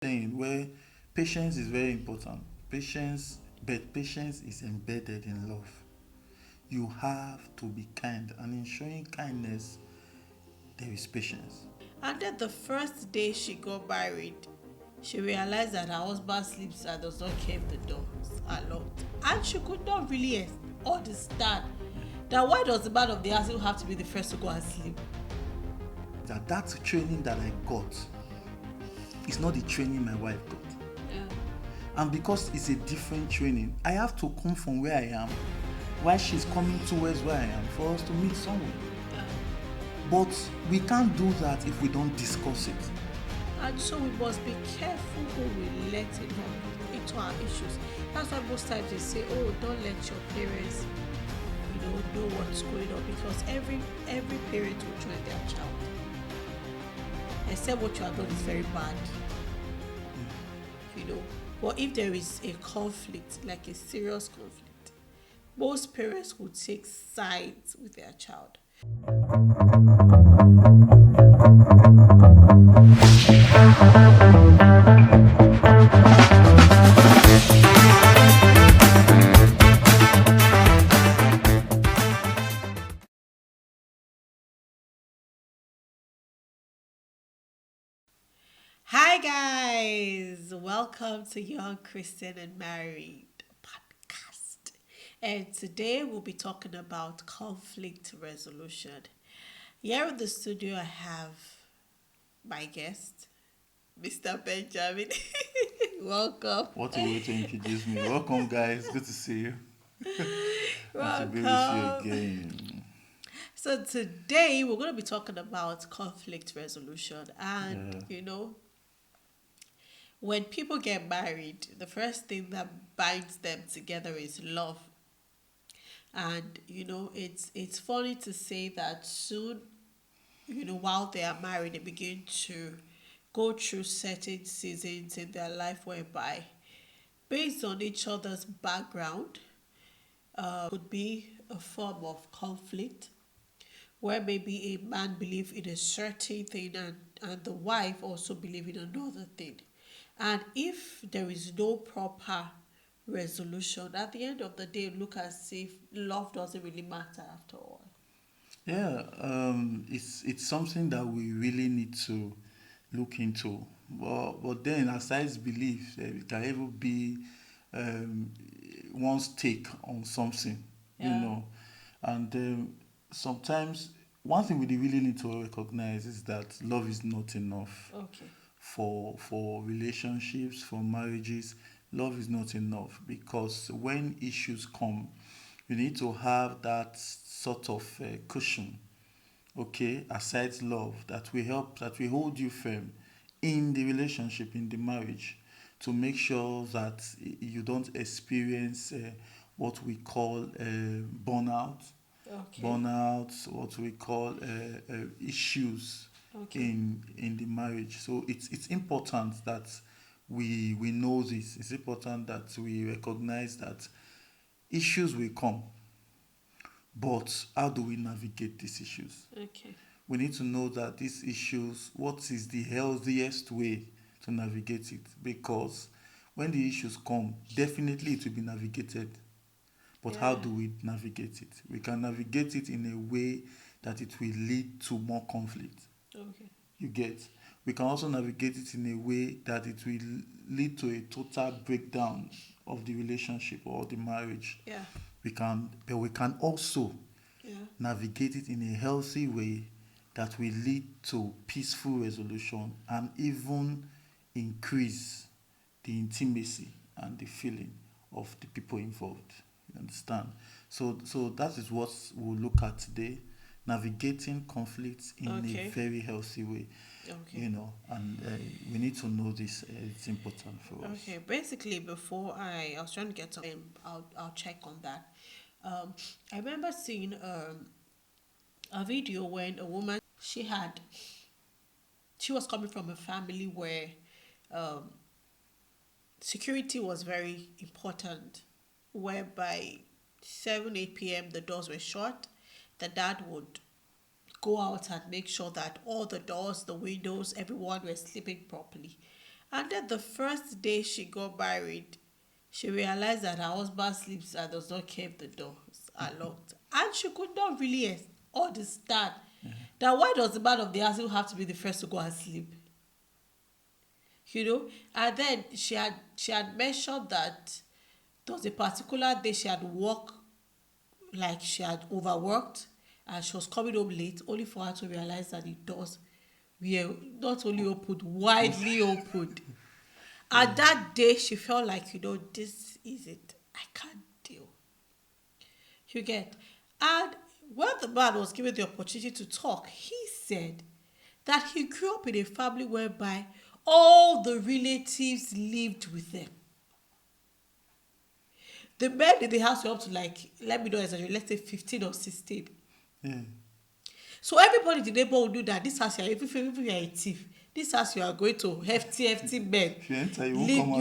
Saying where patience is very important. Patience, but patience is embedded in love. You have to be kind, and in showing kindness, there is patience. And then the first day she got married, she realized that her husband sleeps and does not keep the doors a lot. And she could not really understand that why does the man of the house even have to be the first to go and sleep? That training that I got is not the training my wife got. Yeah. And because it's a different training, I have to come from where I am while she's coming towards where I am for us to meet somewhere. But we can't do that if we don't discuss it. And so we must be careful who we let into our issues. That's why most times they say, oh, don't let your parents, know what's going on, because every parent will join their child. Except what you have done is very bad, you know. But if there is a conflict, like a serious conflict, most parents would take sides with their child. Hi guys, welcome to Young Christian and Married podcast. And today we'll be talking about conflict resolution. Here in the studio, I have my guest, Mr. Benjamin. Welcome. What a way to introduce me. Welcome, guys. Good to see you. And to be with you Welcome. again. So today we're going to be talking about conflict resolution. And Yeah. when people get married, the first thing that binds them together is love. And it's funny to say that soon, while they are married, they begin to go through certain seasons in their life whereby, based on each other's background, could be a form of conflict where maybe a man believe in a certain thing, and the wife also believe in another thing. And if there is no proper resolution, at the end of the day, look as if love doesn't really matter after all. Yeah, it's something that we really need to look into. But then, aside belief, it can even be um, one's take on something, you Yeah. know. And sometimes, one thing we really need to recognize is that love is not enough Okay. for relationships, for marriages. Love is not enough because when issues come, you need to have that sort of cushion, okay, aside love, that will help, that will hold you firm in the relationship, in the marriage, to make sure that you don't experience what we call burnout, Okay. what we call issues Okay. in the marriage. So it's important that we know this. It's important that we recognize that issues will come, but how do we navigate these issues? Okay. We need to know that these issues, what is the healthiest way to navigate it? Because when the issues come, definitely it will be navigated. But how Yeah. do we navigate it? We can navigate it in a way that it will lead to more conflict. Okay. You get? We can also navigate it in a way that it will lead to a total breakdown of the relationship or the marriage. Yeah. But we can also Yeah. navigate it in a healthy way that will lead to peaceful resolution and even increase the intimacy and the feeling of the people involved. You understand? So that is what we'll look at today, navigating conflicts in a Okay. very healthy way, Okay. and we need to know this. It's important for us. Okay. Basically, before I was trying to get some, I'll check on that. I remember seeing a video when a woman she was coming from a family where um, security was very important, whereby 7 8 p.m. the doors were shut. The dad would go out and make sure that all the doors, the windows, everyone were sleeping properly. And then the first day she got married, she realized that her husband sleeps and does not keep the doors are locked. And she could not really understand that why does the man of the house even have to be the first to go and sleep? And then she had mentioned that there was a particular day she had worked, like she had overworked, and she was coming home late, only for her to realize that the doors were not only opened, widely opened. And that day she felt like, this is it. I can't deal. You get. And when the man was given the opportunity to talk, he said that he grew up in a family whereby all the relatives lived with them. The men in the house were up to, like, let me know exaggerate, let's say 15 or 16. Yeah. So everybody in the neighborhood knew that this house, if you are a thief, this house you are going to hefty men. If you enter, you won't Leave come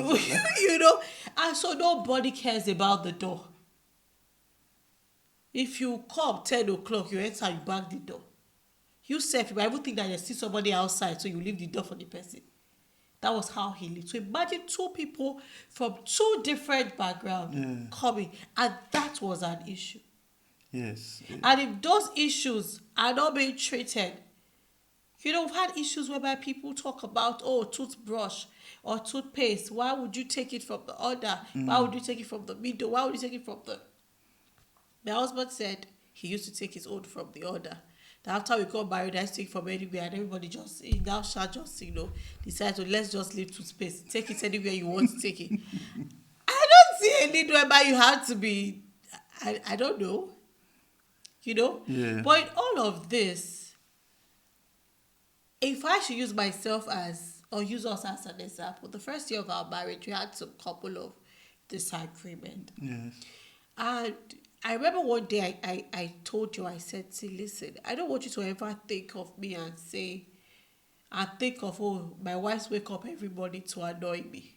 you, out. and so nobody cares about the door. If you come 10 o'clock, you enter, you bang the door. You self, you might even think that you see somebody outside, so you leave the door for the person. That was how he lived. So imagine two people from two different backgrounds coming, and that was an issue. Yes. And if those issues are not being treated, we've had issues whereby people talk about, toothbrush or toothpaste. Why would you take it from the other? Why would you take it from the middle? Why would you take it from the... My husband said he used to take his own from the other. That after we got married, I used to take from anywhere, and everybody just, in that shot, just, decide to, let's just leave toothpaste. Take it anywhere you want to take it. I don't see any need whereby you have to be, I don't know. Yeah. But in all of this, if I should use myself or use us as an example, the first year of our marriage, we had some couple of disagreement. Yes. And I remember one day I told you, I said, see, listen, I don't want you to ever think of me and think of, my wives wake up every morning to annoy me.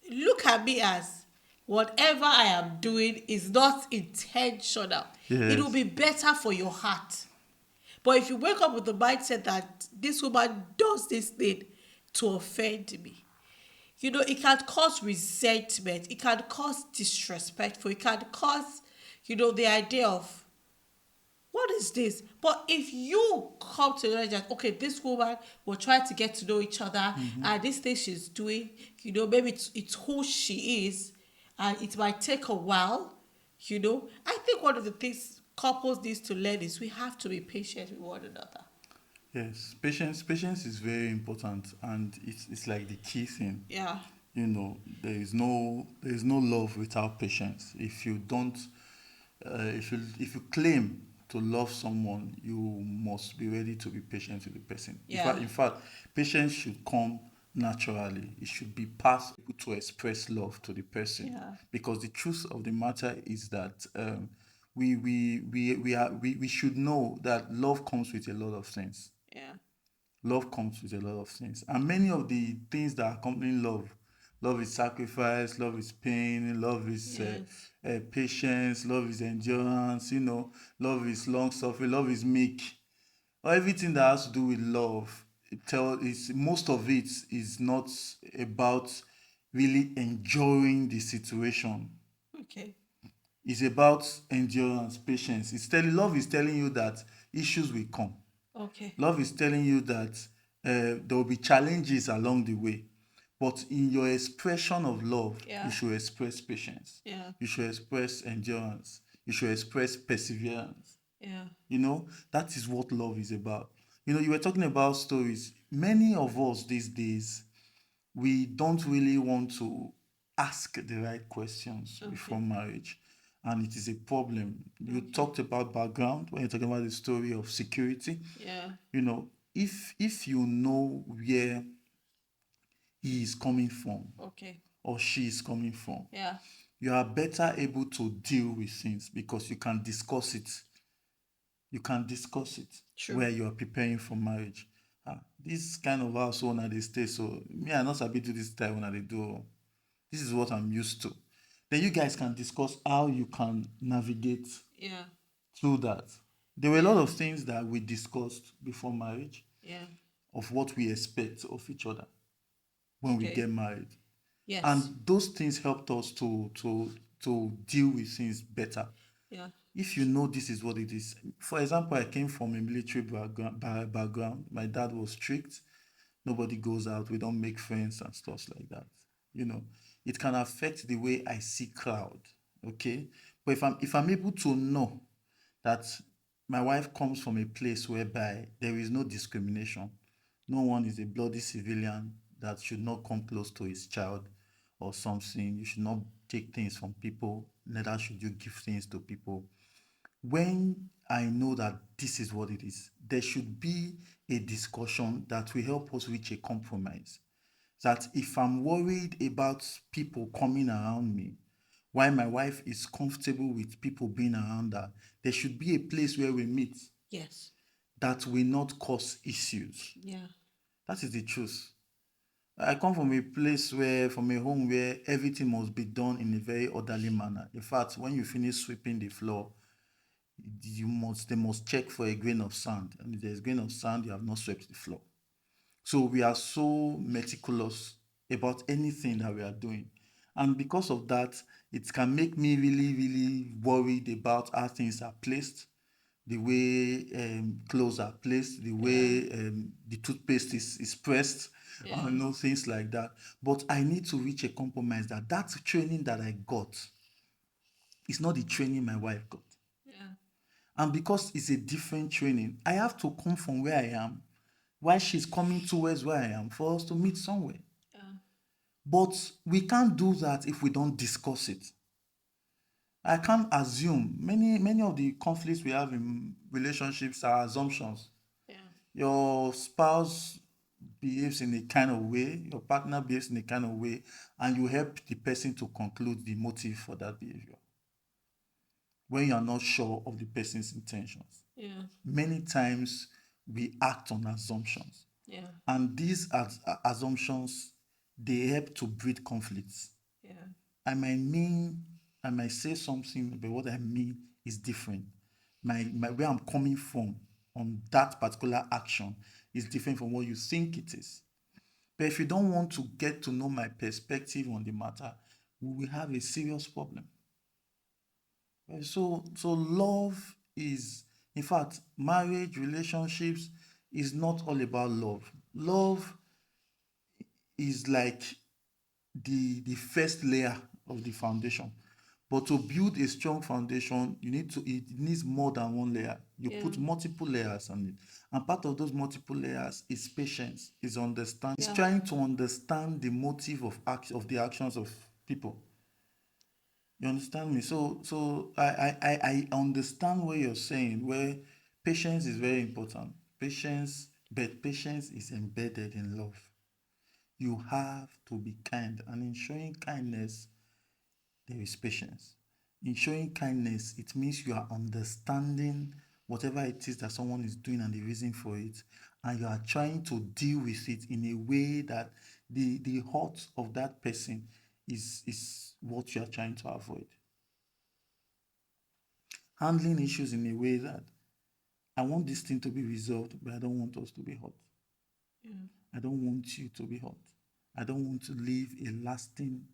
Look at me as whatever I am doing is not intentional. Yes. It will be better for your heart. But if you wake up with the mindset that this woman does this thing to offend me, it can cause resentment. It can cause disrespectful. It can cause, the idea of, what is this? But if you come to the knowledge that, okay, this woman will try to get to know each other, and this thing she's doing, maybe it's who she is, and it might take a while, I think one of the things couples needs to learn is we have to be patient with one another. Yes. Patience is very important, and it's like the key thing. Yeah. There is no love without patience. If you don't, if you claim to love someone, you must be ready to be patient with the person. Yeah. In fact, patience should come naturally. It should be passed to express love to the person. Yeah. Because the truth of the matter is that we should know that love comes with a lot of things. Yeah. Love comes with a lot of things, and many of the things that accompany love is sacrifice, love is pain, love is Yes. patience, love is endurance, love is long suffering, love is meek. Everything that has to do with love, most of it is not about really enjoying the situation. Okay. It's about endurance, patience. Love is telling you that issues will come. Okay. Love is telling you that there will be challenges along the way. But in your expression of love, Yeah. you should express patience. Yeah. You should express endurance. You should express perseverance. Yeah. That is what love is about. You were talking about stories. Many of us these days, we don't really want to ask the right questions before marriage. And it is a problem. You talked about background when you're talking about the story of security. Yeah. If you know where he is coming from Okay. or she is coming from, Yeah. you are better able to deal with things because you can discuss it. You can discuss it. True. Where you are preparing for marriage. This kind of household na they stay, so me I not sabi do this time when they do. This is what I'm used to. Then you guys can discuss how you can navigate Yeah. through that. There were a lot of things that we discussed before marriage. Yeah. of what we expect of each other when we Okay. get married. Yes. And those things helped us to deal with things better. Yeah. If you know this is what it is. For example, I came from a military background. My dad was strict. Nobody goes out. We don't make friends and stuff like that. You know, it can affect the way I see crowd. Okay, but if I'm able to know that my wife comes from a place whereby there is no discrimination, no one is a bloody civilian that should not come close to his child or something. You should not take things from people, neither should you give things to people. When I know that this is what it is, there should be a discussion that will help us reach a compromise. That if I'm worried about people coming around me, while my wife is comfortable with people being around her, there should be a place where we meet Yes. that will not cause issues. Yeah. That is the truth. I come from a place where, from a home where everything must be done in a very orderly manner. In fact, when you finish sweeping the floor, they must check for a grain of sand. And if there's a grain of sand, you have not swept the floor. So we are so meticulous about anything that we are doing. And because of that, it can make me really, really worried about how things are placed, the way clothes are placed, the Yeah. way the toothpaste is pressed, Yeah. no things like that. But I need to reach a compromise that that training that I got is not the training my wife got. Yeah. And because it's a different training, I have to come from where I am while she's coming towards where I am for us to meet somewhere. Yeah. But we can't do that if we don't discuss it. I can't assume many of the conflicts we have in relationships are assumptions. Yeah. Your spouse behaves in a kind of way, your partner behaves in a kind of way, and you help the person to conclude the motive for that behavior when you are not sure of the person's intentions. Yeah. Many times we act on assumptions, Yeah. and these assumptions they help to breed conflicts. Yeah. I might mean, I might say something, but what I mean is different. My where I'm coming from on that particular action is different from what you think it is. But if you don't want to get to know my perspective on the matter, we will have a serious problem. So love is, in fact, marriage, relationships is not all about love. Love is like the first layer of the foundation. But to build a strong foundation, it needs more than one layer. You Yeah. put multiple layers on it. And part of those multiple layers is patience, is understanding, is Yeah. trying to understand the motive of the actions of people. You understand me? So I understand what you're saying, where patience is very important. Patience, but patience is embedded in love. You have to be kind, and in showing kindness, there is patience. In showing kindness, it means you are understanding whatever it is that someone is doing and the reason for it, and you are trying to deal with it in a way that the hurt of that person is what you are trying to avoid. Handling issues in a way that I want this thing to be resolved, but I don't want us to be hurt. Yeah. I don't want you to be hurt. I don't want to leave a lasting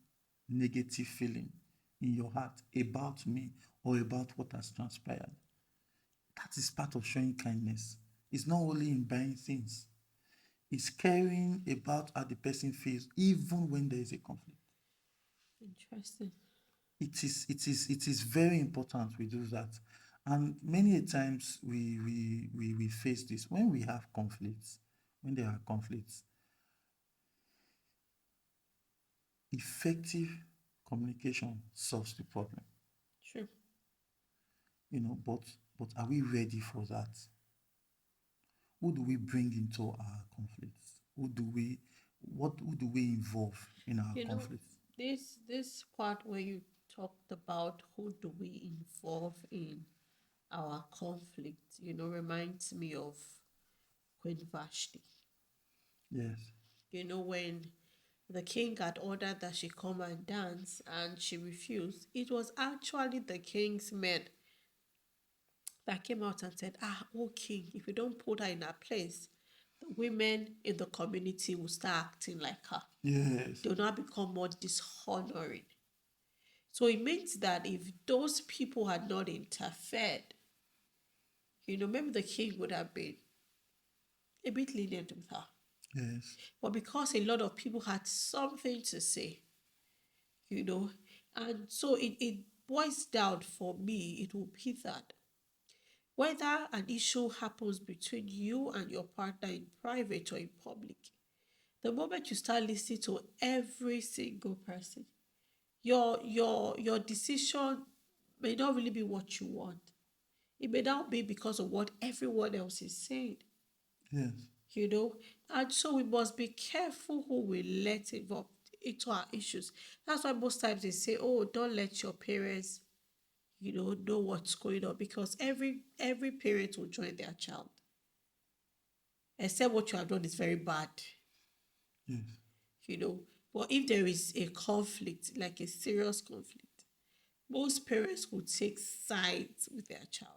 negative feeling in your heart about me or about what has transpired. That is part of showing kindness. It's not only in buying things, it's caring about how the person feels, even when there is a conflict. Interesting. It is very important we do that. And many a times we face this when we have conflicts, when there are conflicts, effective communication solves the problem. True. But are we ready for that? Who do we bring into our conflicts? Who do we involve in our You know, conflicts? this part where you talked about who do we involve in our conflict, reminds me of Queen Vashti. Yes. When the king had ordered that she come and dance and she refused, it was actually the king's men that came out and said, "Ah, oh king, if you don't put her in her place, the women in the community will start acting like her. Yes. They'll now become more dishonoring. So it means that if those people had not interfered, maybe the king would have been a bit lenient with her. Yes. But because a lot of people had something to say, and so it boils down for me, it will be that whether an issue happens between you and your partner in private or in public, the moment you start listening to every single person, your decision may not really be what you want. It may not be because of what everyone else is saying, Yes. And so we must be careful who we let involved into our issues. That's why most times they say, oh, don't let your parents, know what's going on, because every parent will join their child. Except what you have done is very bad, Yes. you know. But if there is a conflict, like a serious conflict, most parents will take sides with their child.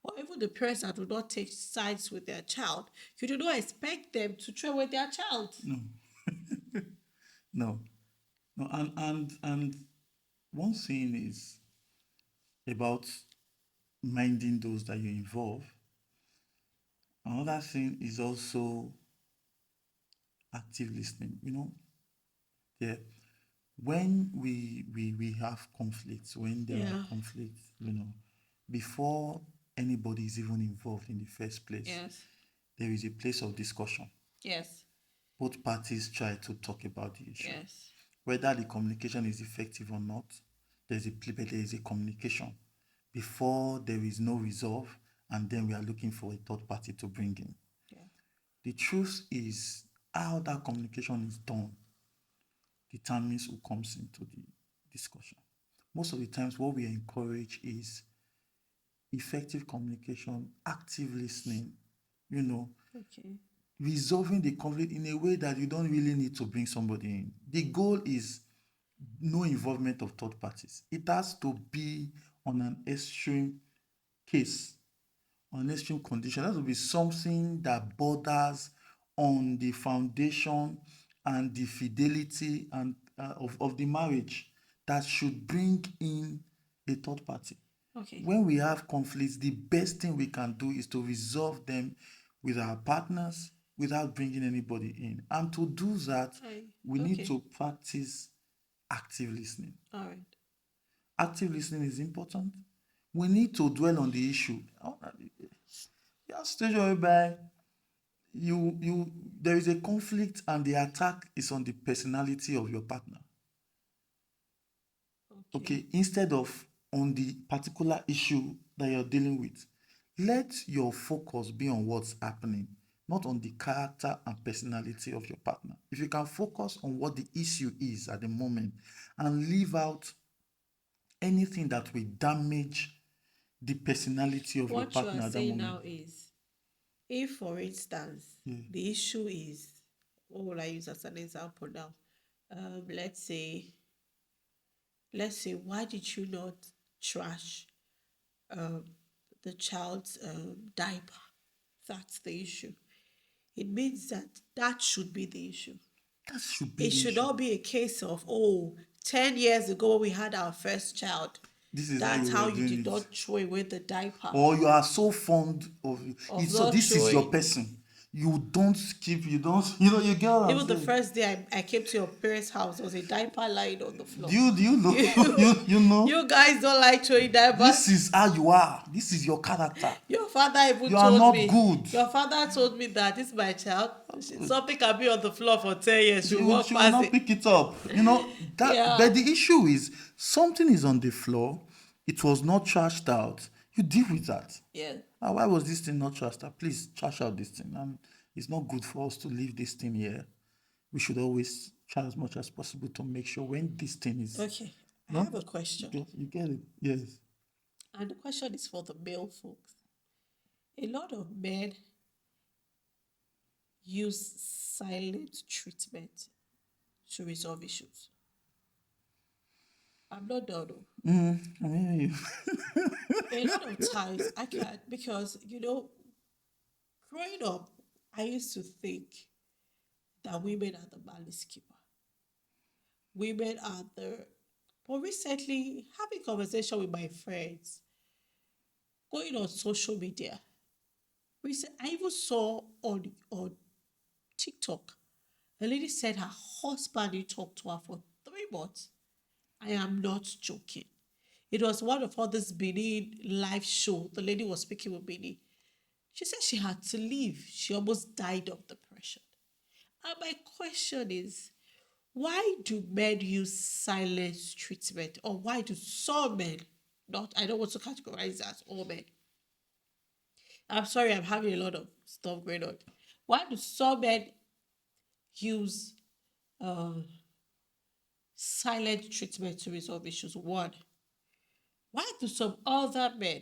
Or even the parents that do not take sides with their child, you do not expect them to train with their child. No. No. No. And one thing is about minding those that you involve. Another thing is also active listening. Yeah. When we have conflicts, when there are Yeah. conflicts, before anybody is even involved in the first place, Yes. there is a place of discussion. Yes. Both parties try to talk about the issue. Yes. Whether the communication is effective or not, there is a communication before there is no resolve, and then we are looking for a third party to bring in. Yeah. The truth is how that communication is done determines who comes into the discussion. Most of the times, what we encourage is effective communication, active listening, you know, Okay. resolving the conflict in a way that you don't really need to bring somebody in. The goal is no involvement of third parties. It has to be on an extreme case, on an extreme condition. That will be something that borders on the foundation and the fidelity and of the marriage that should bring in a third party. Okay. When we have conflicts, the best thing we can do is to resolve them with our partners without bringing anybody in. And to do that, we need Okay. to practice active listening. All right. Active listening is important. We need to dwell on the issue. You have stage whereby you there is a conflict and the attack is on the personality of your partner. Okay, instead of on the particular issue that you're dealing with, let your focus be on what's happening, not on the character and personality of your partner. If you can focus on what the issue is at the moment and leave out anything that will damage the personality of your What you are partner at that saying moment. now is, if for instance, Yeah. the issue is, what will I use as an example now? Let's say, why did you not trash um, the child's diaper? That's the issue. It means that that should be the issue. That should be It the should issue. not be a case of, 10 years ago when we had our first child, This is how that's you how were you doing did it. not throw away the diaper. Or you are so fond of it. Of So not this is your throwing. person. You don't skip, you don't, you get what I'm Even the saying? first day I came to your parents' house, there was a diaper lying on the floor. Do you know? You, you know? you guys don't like throwing This diapers. is how you are. This is your character. Your father even You are told not me. good. Your father told me that this is my child. Something can be on the floor for 10 years. She She'll will, walk she will past not it. pick it up. That. Yeah. But the issue is something is on the floor. It was not trashed out. You deal with that. Yeah. Why was this thing not trashed out? Please trash out this thing. And it's not good for us to leave this thing here. We should always try as much as possible to make sure when this thing is. Okay. I No, have a question. you get it. Yes. And the question is for the male folks. A lot of men use silent treatment to resolve issues. I'm not done. I mean, A lot of times I can't, because growing up, I used to think that women are the malice keeper. Women are the. But recently, having conversation with my friends, going on social media, I even saw on TikTok, a lady said her husband didn't talk to her for 3 months. I am not joking. It was one of all this Benin live show. The lady was speaking with Benin. She said she had to leave. She almost died of depression. And my question is, why do men use silence treatment? Or why do some men, not, I don't want to categorize as all men. I'm sorry, I'm having a lot of stuff going on. Why do some men use uh, silent treatment to resolve issues? One, why do some other men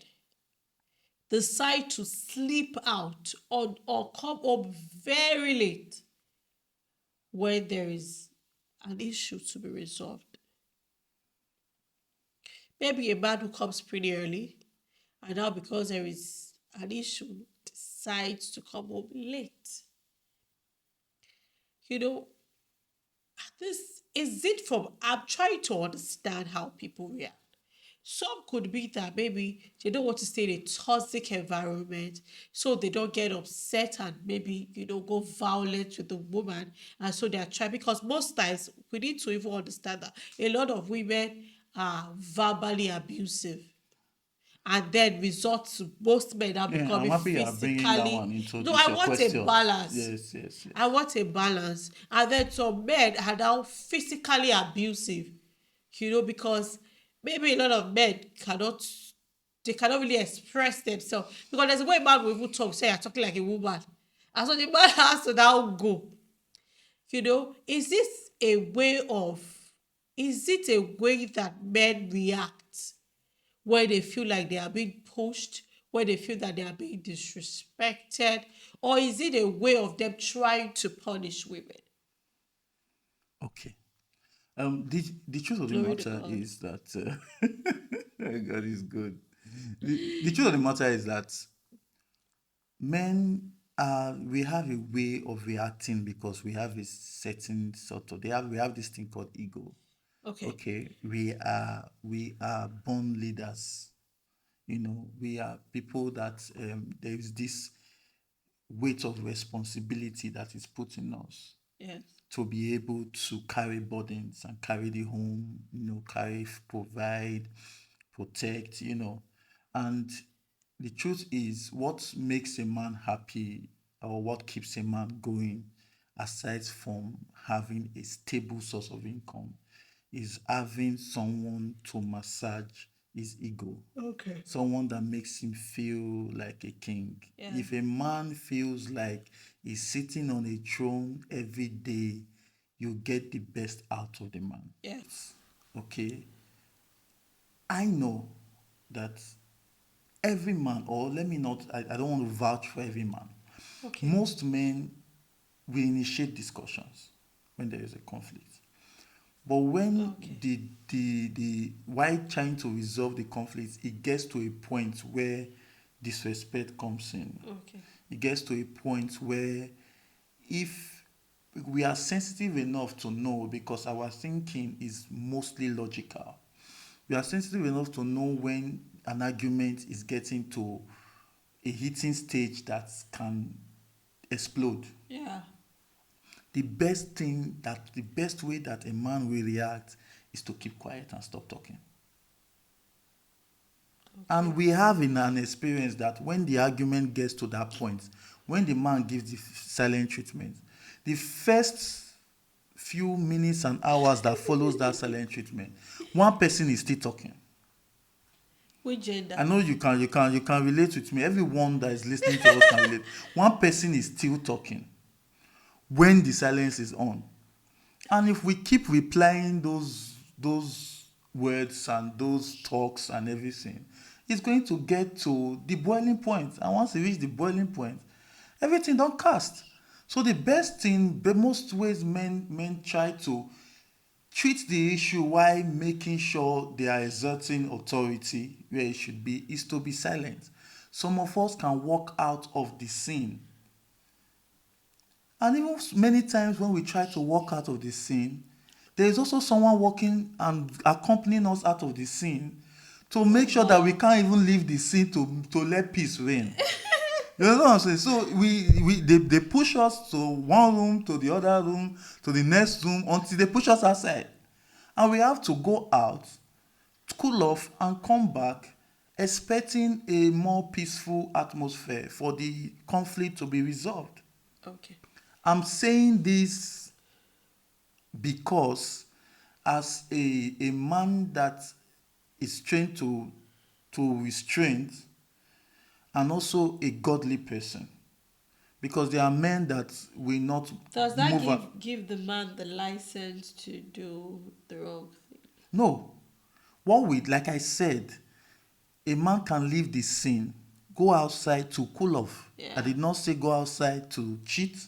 decide to sleep out or come home very late when there is an issue to be resolved? Maybe a man who comes pretty early and now because there is an issue decides to come home late. You know, this is it from I'm trying to understand how people react. Some could be that maybe they don't want to stay in a toxic environment, so they don't get upset and maybe go violent with the woman, and so they are trying. Because most times we need to even understand that a lot of women are verbally abusive, and then resort to most men now Yeah, I'm becoming happy you are bringing that physically. one into No, this I your want a question. balance. Yes, yes, I yes. want a balance. And then some men are now physically abusive, because maybe a lot of men cannot really express themselves. Because there's a way a man will even talk, say you're talking like a woman. And so the man has to now go. Is this a way of, is it a way that men react where they feel like they are being pushed, where they feel that they are being disrespected, or is it a way of them trying to punish women? Okay. The truth of the Glory to matter God. is that God is good. The truth of the matter is that men we have a way of reacting because we have a certain sort of we have this thing called ego. Okay. Okay, we are born leaders. We are people that there is this weight of responsibility that is put in us Yes. to be able to carry burdens and carry the home, provide, protect, And the truth is, what makes a man happy or what keeps a man going, aside from having a stable source of income, is having someone to massage his ego, Okay. someone that makes him feel like a king. Yeah. If a man feels like he's sitting on a throne every day, you get the best out of the man. Yes. Okay? I know that every man, or let me not, I don't want to vouch for every man. Okay. Most men will initiate discussions when there is a conflict. But when Okay. the while trying to resolve the conflict, it gets to a point where disrespect comes in. Okay. It gets to a point where if we are sensitive enough to know, because our thinking is mostly logical, we are sensitive enough to know when an argument is getting to a heating stage that can explode. Yeah. The best way that a man will react is to keep quiet and stop talking. And Okay. we have in an experience that when the argument gets to that point, when the man gives the silent treatment, the first few minutes and hours that follows that silent treatment, one person is still talking. Which I gender? know you can relate with me. Everyone that is listening to us can relate. One person is still talking when the silence is on. And if we keep replying those words and those talks and everything, it's going to get to the boiling point. And once it reach the boiling point, everything don't cast. So the best thing, the most ways men try to treat the issue while making sure they are exerting authority where it should be is to be silent. Some of us can walk out of the scene And even many times when we try to walk out of the scene, there is also someone walking and accompanying us out of the scene to Oh make sure that we wow. can't even leave the scene to let peace reign. You know what I'm saying? So they push us to one room, to the other room, to the next room until they push us outside. And we have to go out, cool off, and come back expecting a more peaceful atmosphere for the conflict to be resolved. Okay. I'm saying this because as a man that is trained to restraint and also a godly person, because there are men that will not Does that move up. give the man the license to do the wrong thing? No, what we, like I said, a man can leave the scene, go outside to cool off. I Yeah. did not say go outside to cheat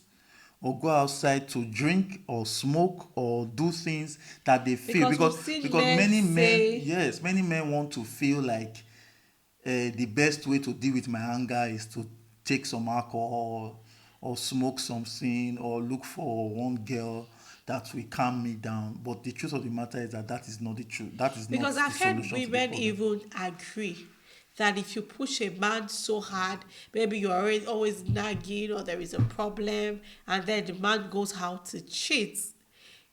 or go outside to drink or smoke or do things that they feel, Because we've seen because men many men, say, yes, many men want to feel like the best way to deal with my anger is to take some alcohol or smoke something or look for one girl that will calm me down. But the truth of the matter is that that is not the truth. That is not because the I've heard solution to the women problem. even agree that if you push a man so hard, maybe you're always nagging or there is a problem, and then the man goes out to cheat,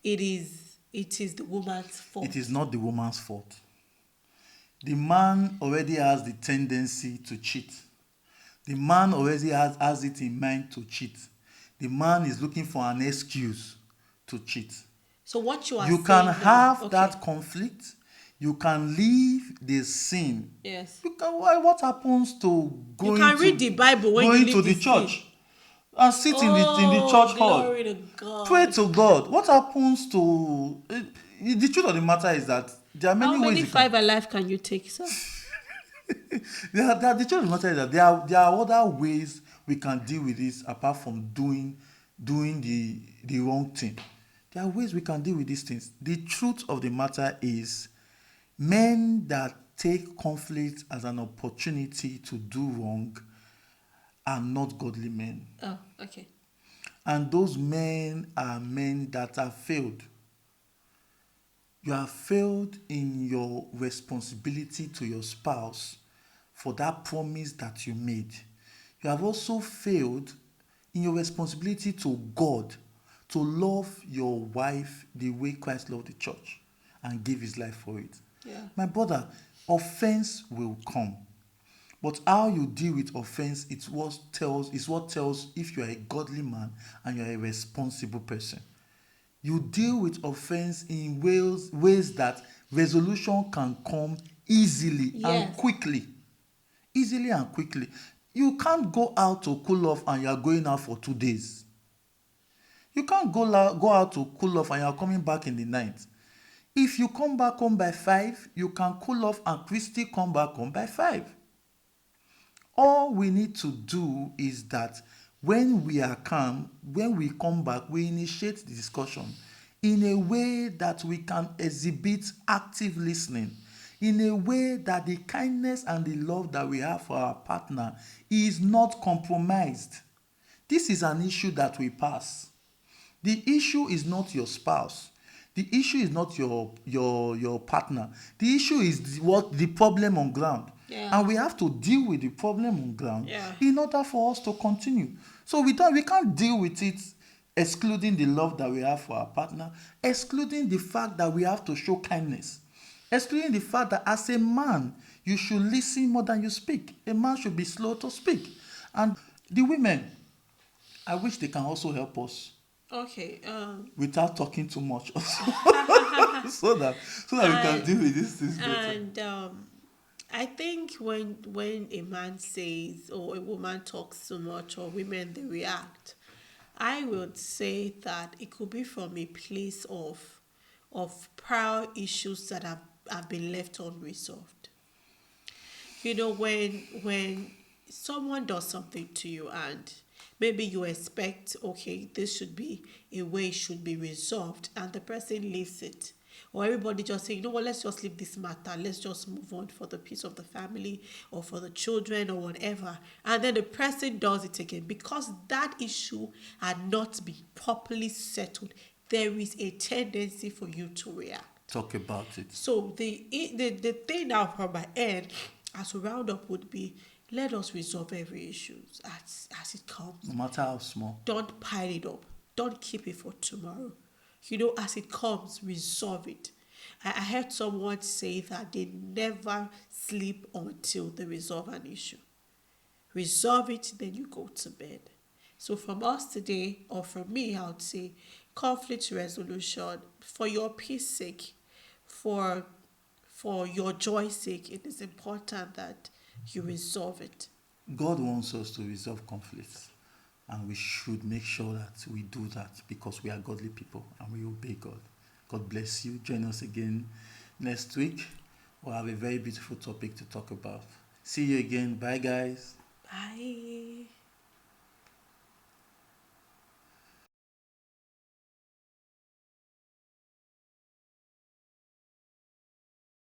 it is the woman's It is fault. not the woman's fault. The man already has the tendency to cheat. The man already has it in mind to cheat. The man is looking for an excuse to cheat. So what you are You can saying now, have okay, that conflict. You can leave the scene. yes, You can, what happens to you can read the Bible when you going to leave the the scene. church and sit in the church Oh, hall? glory to Pray God. to God. What happens to the truth of the matter is that there are How many ways many you can. five alive can you take, sir? The truth of the matter is that there are other ways we can deal with this apart from doing the wrong thing. There are ways we can deal with these things. The truth of the matter is men that take conflict as an opportunity to do wrong are not godly men. Oh, okay. And those men are men that have failed. You have failed in your responsibility to your spouse for that promise that you made. You have also failed in your responsibility to God to love your wife the way Christ loved the church and gave his life for it. Yeah. My brother, offense will come. But how you deal with offense is what tells if you are a godly man and you are a responsible person. You deal with offense in ways that resolution can come easily and Yes. quickly. Easily and quickly. You can't go out to cool off and you are going out for 2 days. You can't go out to cool off and you are coming back in the night. If you come back home by 5, you can cool off and Christy come back home by 5. All we need to do is that when we are calm, when we come back, we initiate the discussion in a way that we can exhibit active listening, in a way that the kindness and the love that we have for our partner is not compromised. This is an issue that we pass. The issue is not your spouse. The issue is not your partner. The issue is what the problem on ground. Yeah. And we have to deal with the problem on ground Yeah. in order for us to continue. So we can't deal with it excluding the love that we have for our partner, excluding the fact that we have to show kindness, excluding the fact that as a man, you should listen more than you speak. A man should be slow to speak. And the women, I wish they can also help us Okay. without talking too much so that we can And deal with these things better. and I think when a man says or a woman talks too much or women they react, I would say that it could be from a place of prior issues that have been left unresolved. When someone does something to you and maybe you expect, okay, this should be a way it should be resolved, and the person leaves it, Or everybody just say, you know what, let's just leave this matter, let's just move on for the peace of the family or for the children or whatever. And then the person does it again because that issue had not been properly settled. There is a tendency for you to react. Talk about it. So the thing now from my end as a roundup would be, let us resolve every issue as it comes. No matter how small. Don't pile it up. Don't keep it for tomorrow. As it comes, resolve it. I heard someone say that they never sleep until they resolve an issue. Resolve it, then you go to bed. So from us today, or from me, I would say conflict resolution for your peace sake, for your joy's sake. It is important that you resolve it. God wants us to resolve conflicts, and we should make sure that we do that because we are godly people and we obey God. God bless you. Join us again next week. We'll have a very beautiful topic to talk about. See you again. Bye, guys. Bye.